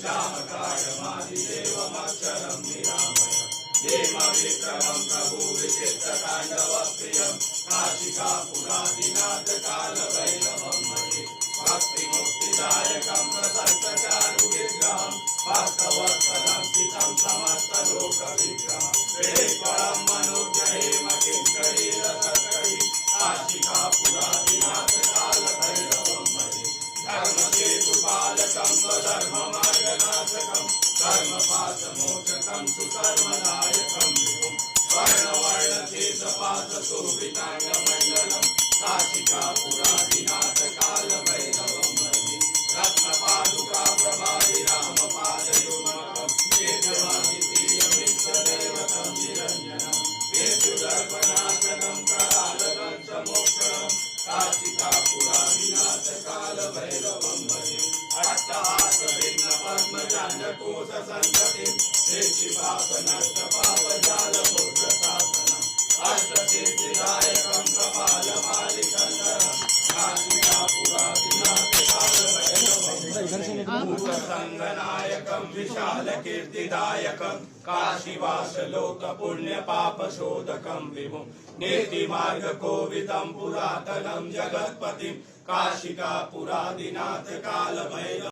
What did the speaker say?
श्यामकायमादिदेवमक्षरं निरामय हेमविक्रमं प्रभु विचित्रताण्डवप्रियं काशिकापुरादिनाथ कालभैरवं भजे भक्तिमुक्तिदायकं प्रसक्तचारुविग्रहं भक्तवत्सलं स्थितं समस्तलोकविग्रहं वेदफलं मनोज्ञहेमकिङ्करीरसकरी काशिकापुरादिनाथ कालभैरवं भजे धर्मसेतुपालकं स्वधर्ममार्गनाशकं धर्मपाशमोचकं सुकर्मदायकं विभुं स्वर्णवर्णशेषपाशशोभिताङ्गमण्डलं काशिकापुरादिनाथ कालभैरवं भजे रत्नपादुका प्रभाविरामपादयुग्मकं केशवादितीयमिष्टदेवतं निरञ्जनं केतुदर्पणाशनं करालदंशमोक्षणं काशिकापुरादिनाथ कालभैरवं भजे अट्टहासविघ्नपद्मजाण्डकोशसन्ततिं देशिपापनष्टपापजालमुद्रशासनम् अष्टसिद्धिदायकं कपालमालिकन्दरं काशिकापुरादिनाथ कालभैरवं भूतसङ्गनायकं विशालकीर्तिदायकं काशीवासलोकपुण्यपापशोधकं विभुं नीतिमार्गकोविदं पुरातनं जगत्पतिं काशिकापुरादिनाथ कालभैरवं